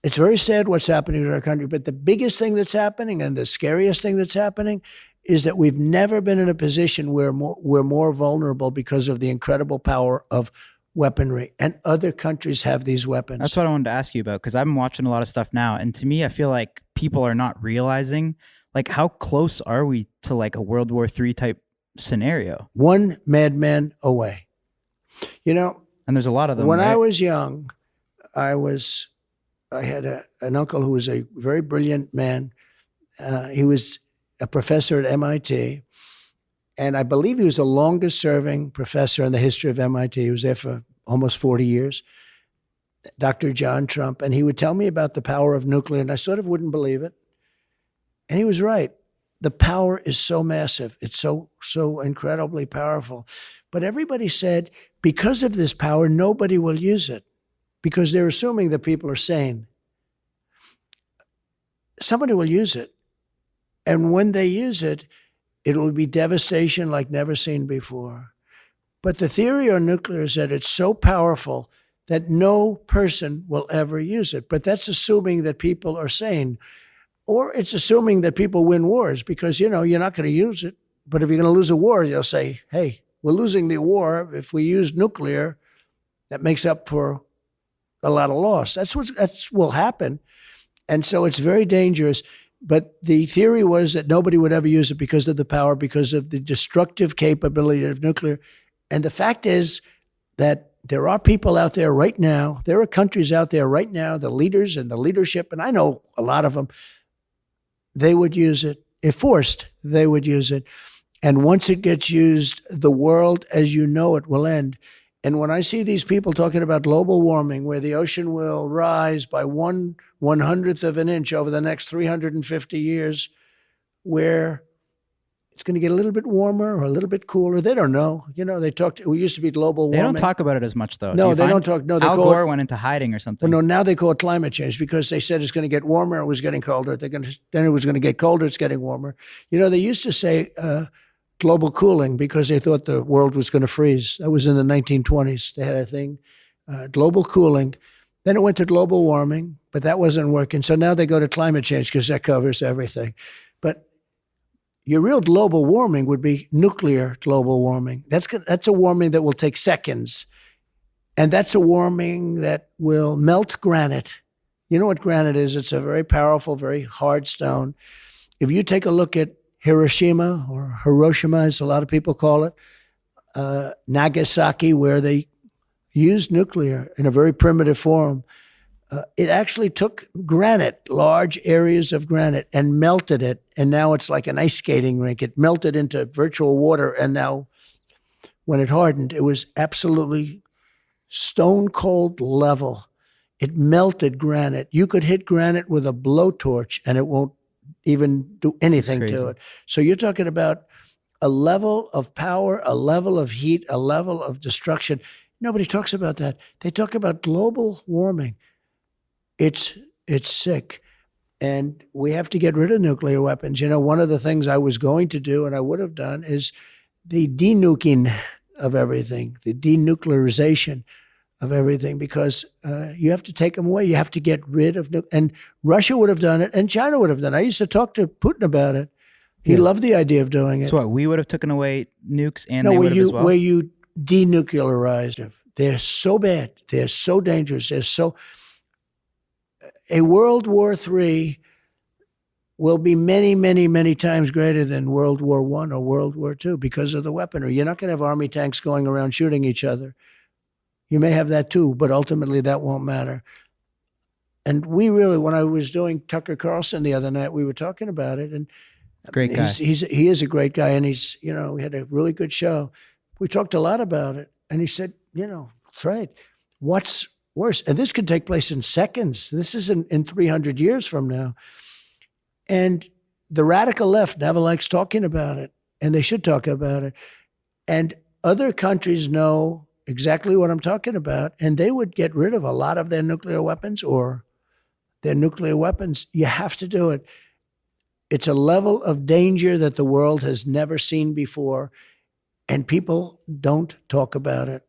It's very sad what's happening in our country, but the biggest thing that's happening and the scariest thing that's happening is that we've never been in a position where we're more vulnerable because of the incredible power of weaponry. And other countries have these That's weapons. what I wanted to ask you about, because I'm watching a lot of stuff now, and to me, I feel like people are not realizing like how close are we to like a World War III type scenario. One madman away. You know, And there's a lot of them, when I right? was young, I had an uncle who was a very brilliant man. He was a professor at MIT, and I believe he was the longest serving professor in the history of MIT. He was there for almost 40 years, Dr. John Trump. And he would tell me about the power of nuclear, and I sort of wouldn't believe it. And he was right. The power is so massive. It's so incredibly powerful. But everybody said, because of this power, nobody will use it, because they're assuming that people are sane. Somebody will use it. And when they use it, it will be devastation like never seen before. But the theory on nuclear is that it's so powerful that no person will ever use it. But that's assuming that people are sane. Or it's assuming that people win wars, because, you're not going to use it. But if you're going to lose a war, you'll say, hey, we're losing the war. If we use nuclear, that makes up for a lot of loss. That's what will happen. And so it's very dangerous. But the theory was that nobody would ever use it because of the power, because of the destructive capability of nuclear. And the fact is that there are people out there right now, there are countries out there right now, the leaders and the leadership, and I know a lot of them, they would use it. If forced, they would use it. And once it gets used, the world as you know it will end. And when I see these people talking about global warming, where the ocean will rise by 1/100th of an inch over the next 350 years, where it's going to get a little bit warmer or a little bit cooler. They don't know. We used to be global warming. They don't talk about it as much, though. No, they don't talk. No, Al Gore went into hiding or something. Well, no, now they call it climate change, because they said it's going to get warmer. It was getting colder. Then it was going to get colder. It's getting warmer. They used to say global cooling because they thought the world was going to freeze. That was in the 1920s. They had a thing, global cooling. Then it went to global warming, but that wasn't working. So now they go to climate change because that covers everything. But your real global warming would be nuclear global warming. That's a warming that will take seconds. And that's a warming that will melt granite. You know what granite is? It's a very powerful, very hard stone. If you take a look at Hiroshima, or Hiroshima, as a lot of people call it, Nagasaki, where they used nuclear in a very primitive form, it actually took granite, large areas of granite, and melted it. And now it's like an ice skating rink. It melted into virtual water. And now when it hardened, it was absolutely stone cold level. It melted granite. You could hit granite with a blowtorch and it won't even do anything to it. So you're talking about a level of power, a level of heat, a level of destruction. Nobody talks about that. They talk about global warming. It's sick. And we have to get rid of nuclear weapons. One of the things I was going to do, and I would have done, is the denuking of everything, the denuclearization of everything, because you have to take them away. You have to get rid of and Russia would have done it, and China would have done it. I used to talk to Putin about it. He loved the idea of doing it. So what, we would have taken away nukes, and they would have as well? Where you denuclearized them. They're so bad. They're so dangerous. A World War III will be many, many, many times greater than World War I or World War II because of the weaponry. You're not going to have army tanks going around shooting each other. You may have that too, but ultimately that won't matter. And we really, when I was doing Tucker Carlson the other night, we were talking about it. And great guy. He is a great guy, and he's, we had a really good show. We talked a lot about it, and he said, that's right. What's worse? And this could take place in seconds. This isn't in 300 years from now. And the radical left never likes talking about it, and they should talk about it. And other countries know exactly what I'm talking about, and they would get rid of a lot of their nuclear weapons or their nuclear weapons. You have to do it. It's a level of danger that the world has never seen before, and people don't talk about it.